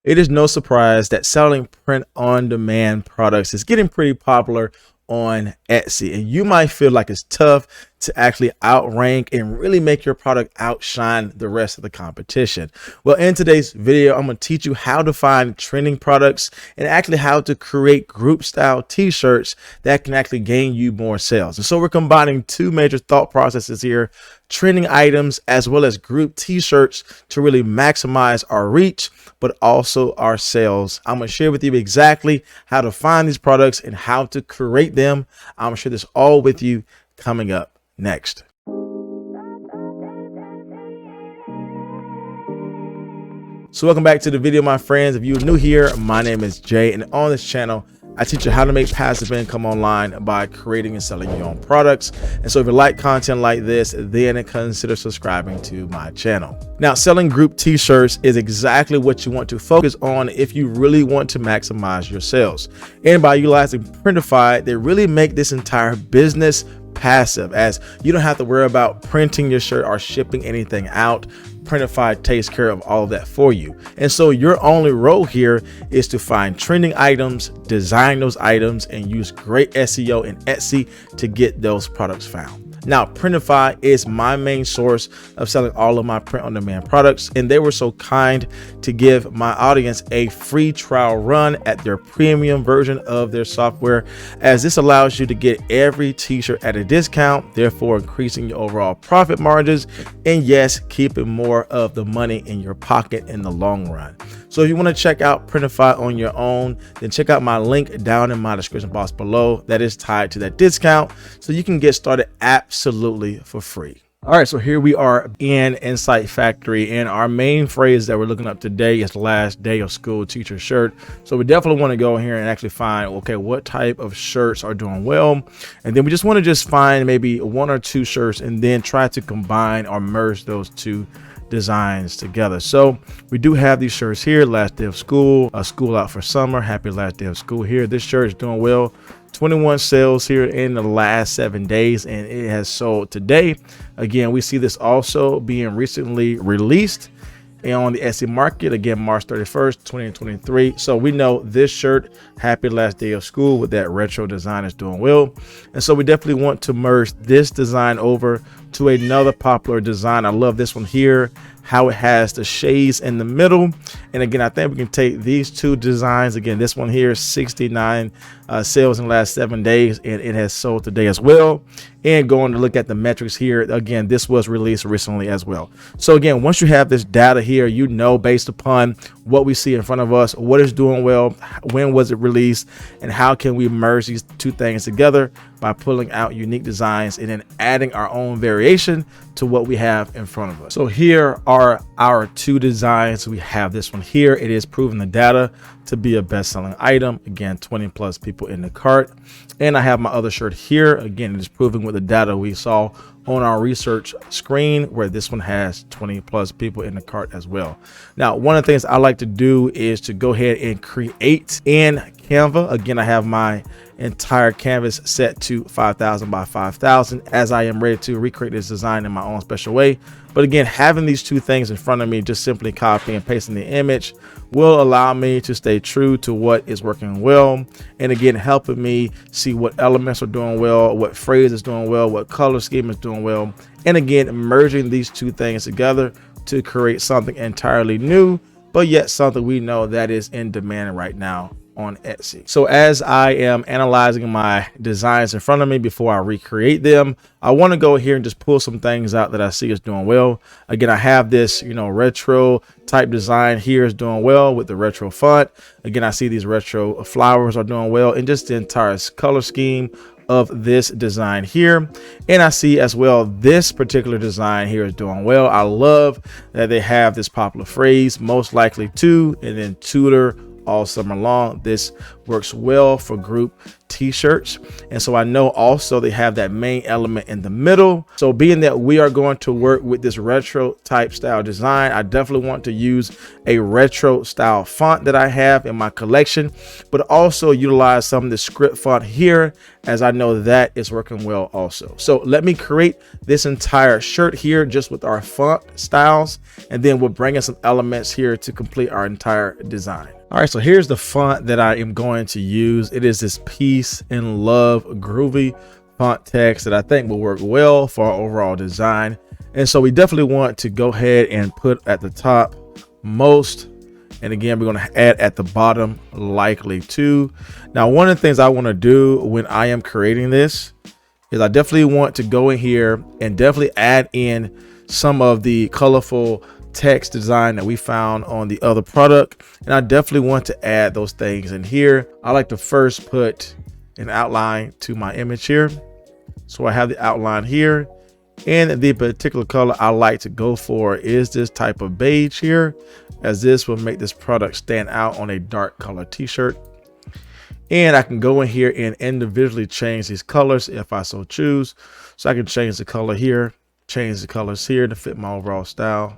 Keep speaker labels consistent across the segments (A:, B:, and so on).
A: It is no surprise that selling print-on-demand products is getting pretty popular on Etsy, and you might feel like it's tough to actually outrank and really make your product outshine the rest of the competition. Well, in today's video, I'm going to teach you how to find trending products and actually how to create group style t-shirts that can actually gain you more sales. And so we're combining two major thought processes here: trending items as well as group t-shirts, to really maximize our reach but also our sales. I'm going to share with you exactly how to find these products and how to create them. I'm going to share this all with you coming up next. So welcome back to the video, my friends. If you're new here, my name is Jay, and on this channel I teach you how to make passive income online by creating and selling your own products. And so if you like content like this, then consider subscribing to my channel. Now, selling group t-shirts is exactly what you want to focus on if you really want to maximize your sales. And by utilizing Printify, they really make this entire business passive, as you don't have to worry about printing your shirt or shipping anything out. Printify takes care of all of that for you. And so your only role here is to find trending items, design those items, and use great SEO in Etsy to get those products found. Now, Printify is my main source of selling all of my print-on-demand products, and they were so kind to give my audience a free trial run at their premium version of their software, as this allows you to get every t-shirt at a discount, therefore increasing your overall profit margins, and yes, keeping more of the money in your pocket in the long run. So if you want to check out Printify on your own, then check out my link down in my description box below that is tied to that discount, so you can get started absolutely for free. All right, so here we are in Insight Factory, and our main phrase that we're looking up today is last day of school teacher shirt. So we definitely want to go here and actually find, okay, what type of shirts are doing well, and then we just want to find maybe one or two shirts and then try to combine or merge those two designs together. So we do have these shirts here: last day of school, a school out for summer, happy last day of school here. This shirt is doing well, 21 sales here in the last 7 days, and it has sold today. Again, we see this also being recently released and on the Etsy market, again, March 31st, 2023. So we know this shirt, happy last day of school, with that retro design, is doing well. And so we definitely want to merge this design over to another popular design. I love this one here, how it has the shades in the middle. And again, I think we can take these two designs. Again, this one here is 69 sales in the last 7 days, and it has sold today as well. And going to look at the metrics here, again, this was released recently as well. So again, once you have this data here, you know, based upon what we see in front of us, what is doing well, when was it released, and how can we merge these two things together by pulling out unique designs and then adding our own variation to what we have in front of us. So here are our two designs. We have this one here. It is proving the data to be a best-selling item. Again, 20 plus people in the cart. And I have my other shirt here. Again, it is proving with the data we saw on our research screen, where this one has 20 plus people in the cart as well. Now, one of the things I like to do is to go ahead and create in Canva. Again, I have my entire canvas set to 5,000 by 5,000, as I am ready to recreate this design in my own special way. But again, having these two things in front of me, just simply copying and pasting the image, will allow me to stay true to what is working well, and again, helping me see what elements are doing well, what phrase is doing well, what color scheme is doing well, and again, merging these two things together to create something entirely new, but yet something we know that is in demand right now on Etsy. So as I am analyzing my designs in front of me before I recreate them, I want to go here and just pull some things out that I see is doing well. Again, I have this, retro type design here is doing well with the retro font. Again, I see these retro flowers are doing well, and just the entire color scheme of this design here. And I see as well this particular design here is doing well. I love that they have this popular phrase, most likely to, and then tutor all summer long. This works well for group t-shirts. And so I know also they have that main element in the middle. So being that we are going to work with this retro type style design, I definitely want to use a retro style font that I have in my collection, but also utilize some of the script font here, as I know that is working well also. So let me create this entire shirt here just with our font styles, and then we'll bring in some elements here to complete our entire design. All right, so here's the font that I am going to use. It is this Peace and Love Groovy font text that I think will work well for our overall design. And so we definitely want to go ahead and put at the top most, and again, we're going to add at the bottom likely to. Now, one of the things I want to do when I am creating this is I definitely want to go in here and definitely add in some of the colorful text design that we found on the other product. And I definitely want to add those things in here. I like to first put an outline to my image here. So I have the outline here, and the particular color I like to go for is this type of beige here, as this will make this product stand out on a dark color t-shirt. And I can go in here and individually change these colors if I so choose. So I can change the color here, change the colors here to fit my overall style.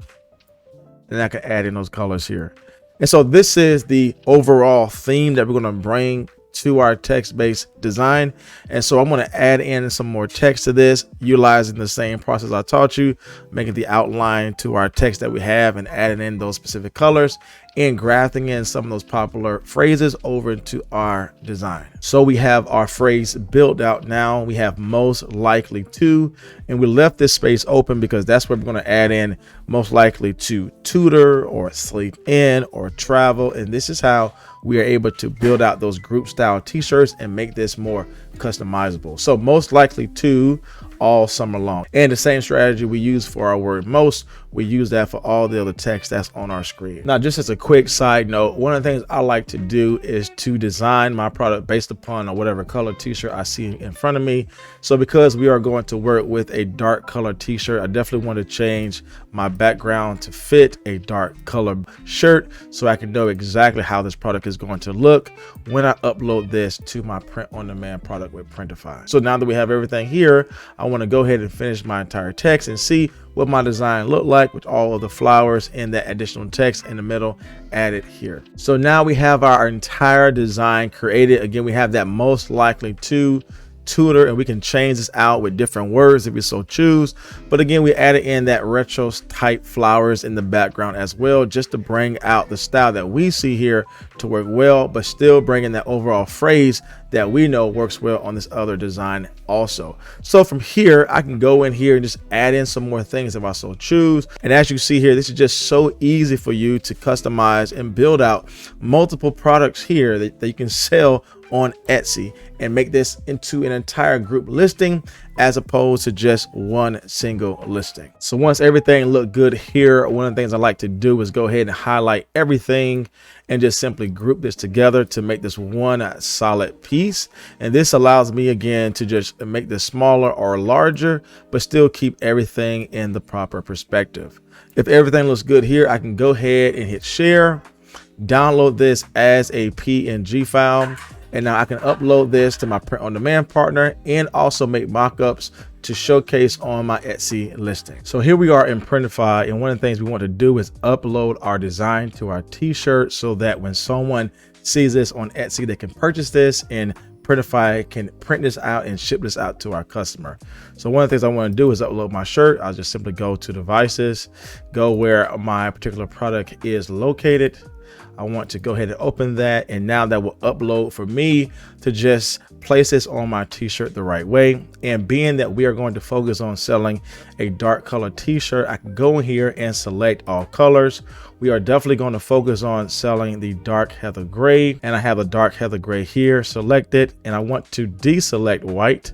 A: And I can add in those colors here. And so this is the overall theme that we're going to bring to our text-based design. And so I'm going to add in some more text to this, utilizing the same process I taught you, making the outline to our text that we have and adding in those specific colors and grafting in some of those popular phrases over into our design. So we have our phrase built out now. We have most likely to, and we left this space open because that's where we're going to add in most likely to tutor or sleep in or travel. And this is how we are able to build out those group style t-shirts and make this more customizable. So most likely to all summer long. And the same strategy we use for our word most, we use that for all the other text that's on our screen. Now, just as a quick side note, one of the things I like to do is to design my product based upon whatever color t-shirt I see in front of me. So because we are going to work with a dark color t-shirt, I definitely want to change my background to fit a dark color shirt so I can know exactly how this product is going to look when I upload this to my print on demand product with Printify. So now that we have everything here, I want to go ahead and finish my entire text and see what my design looked like with all of the flowers and that additional text in the middle added here. So now we have our entire design created. Again, we have that most likely to tutor, and we can change this out with different words if we so choose. But again, we added in that retro type flowers in the background as well, just to bring out the style that we see here to work well, but still bringing that overall phrase that we know works well on this other design also. So from here, I can go in here and just add in some more things if I so choose. And as you see here, this is just so easy for you to customize and build out multiple products here that you can sell on Etsy and make this into an entire group listing as opposed to just one single listing. So once everything looked good here, one of the things I like to do is go ahead and highlight everything and just simply group this together to make this one solid piece. And this allows me again to just make this smaller or larger, but still keep everything in the proper perspective. If everything looks good here, I can go ahead and hit share, download this as a PNG file. And now I can upload this to my print on demand partner and also make mockups to showcase on my Etsy listing. So here we are in Printify, and one of the things we want to do is upload our design to our t-shirt so that when someone sees this on Etsy, they can purchase this and Printify can print this out and ship this out to our customer. So one of the things I want to do is upload my shirt. I'll just simply go to devices, go where my particular product is located. I want to go ahead and open that, and now that will upload for me to just place this on my t-shirt the right way. And being that we are going to focus on selling a dark color t-shirt, I can go in here and select all colors. We are definitely going to focus on selling the dark heather gray, and I have a dark heather gray here selected, and I want to deselect white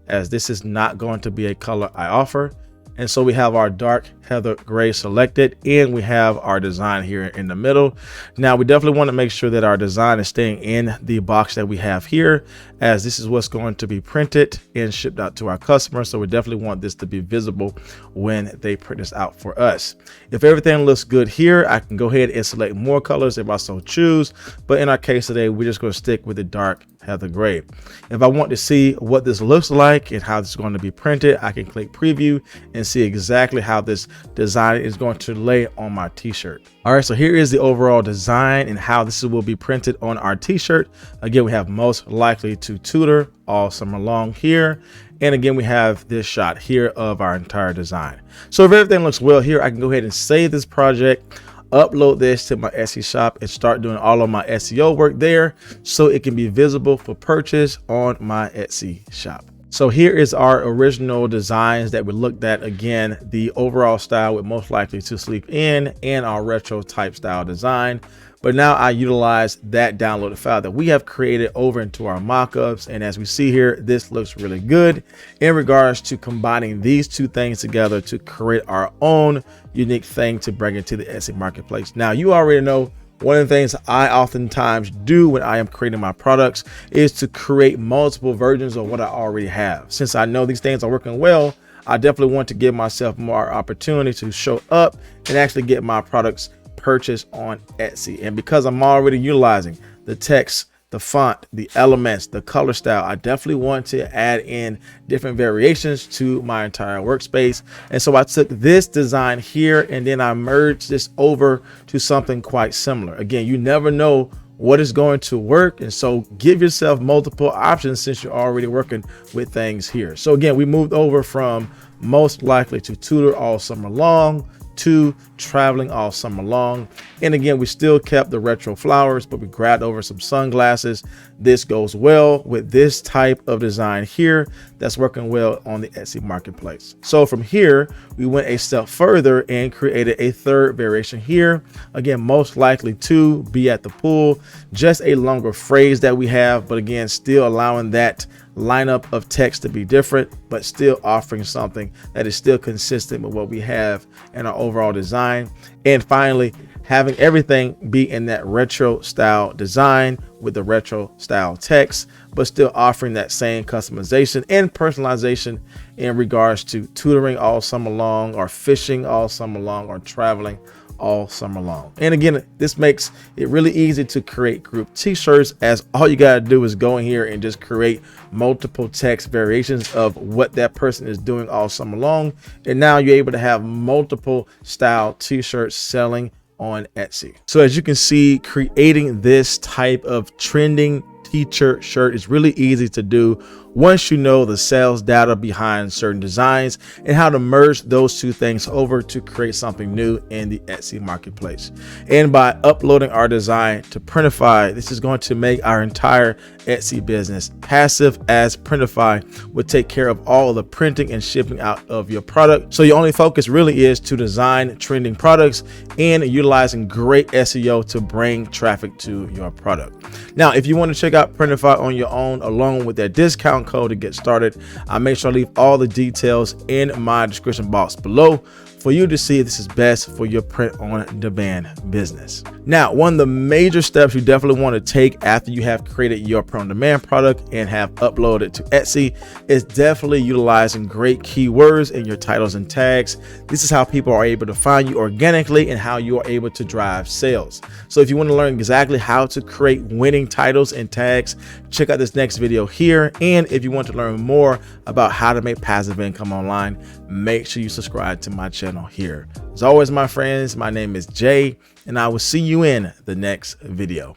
A: as this is not going to be a color I offer. And so we have our dark heather gray selected, and we have our design here in the middle. Now we definitely want to make sure that our design is staying in the box that we have here, as this is what's going to be printed and shipped out to our customers. So we definitely want this to be visible when they print this out for us. If everything looks good here, I can go ahead and select more colors if I so choose. But in our case today, we're just going to stick with the dark Heather Gray. If I want to see what this looks like and how this is going to be printed, I can click preview and see exactly how this design is going to lay on my t-shirt. All right, so here is the overall design and how this will be printed on our t-shirt. Again, we have most likely to tutor all summer long here. And again, we have this shot here of our entire design. So if everything looks well here, I can go ahead and save this project, upload this to my Etsy shop, and start doing all of my SEO work there so it can be visible for purchase on my Etsy shop. So here is our original designs that we looked at. Again, the overall style with most likely to sleep in and our retro type style design. But now I utilize that downloaded file that we have created over into our mockups. And as we see here, this looks really good in regards to combining these two things together to create our own unique thing to bring into the Etsy marketplace. Now, you already know one of the things I oftentimes do when I am creating my products is to create multiple versions of what I already have. Since I know these things are working well, I definitely want to give myself more opportunity to show up and actually get my products purchase on Etsy. And because I'm already utilizing the text, the font, the elements, the color style, I definitely want to add in different variations to my entire workspace. And so I took this design here and then I merged this over to something quite similar. Again, you never know what is going to work, and so give yourself multiple options since you're already working with things here. So again, we moved over from most likely to tutor all summer long to traveling all summer long. And again, we still kept the retro flowers, but we grabbed over some sunglasses. This goes well with this type of design here that's working well on the Etsy marketplace. So from here, we went a step further and created a third variation here. Again, most likely to be at the pool, just a longer phrase that we have, but again, still allowing that lineup of text to be different, but still offering something that is still consistent with what we have in our overall design. And finally, having everything be in that retro style design with the retro style text, but still offering that same customization and personalization in regards to tutoring all summer long, or fishing all summer long, or traveling all summer long. And again, this makes it really easy to create group t-shirts, as all you got to do is go in here and just create multiple text variations of what that person is doing all summer long. And now you're able to have multiple style t-shirts selling on Etsy. So as you can see, creating this type of trending t-shirt shirt is really easy to do once you know the sales data behind certain designs and how to merge those two things over to create something new in the Etsy marketplace. And by uploading our design to Printify, this is going to make our entire Etsy business passive, as Printify would take care of all of the printing and shipping out of your product. So your only focus really is to design trending products and utilizing great SEO to bring traffic to your product. Now, if you want to check out Printify on your own along with their discount code to get started, I'll make sure I leave all the details in my description box below for you to see if this is best for your print on demand business. Now, one of the major steps you definitely want to take after you have created your print on demand product and have uploaded it to Etsy is definitely utilizing great keywords in your titles and tags. This is how people are able to find you organically and how you are able to drive sales. So if you want to learn exactly how to create winning titles and tags, check out this next video here. And if you want to learn more about how to make passive income online, make sure you subscribe to my channel here. As always, my friends, my name is Jay, and I will see you in the next video.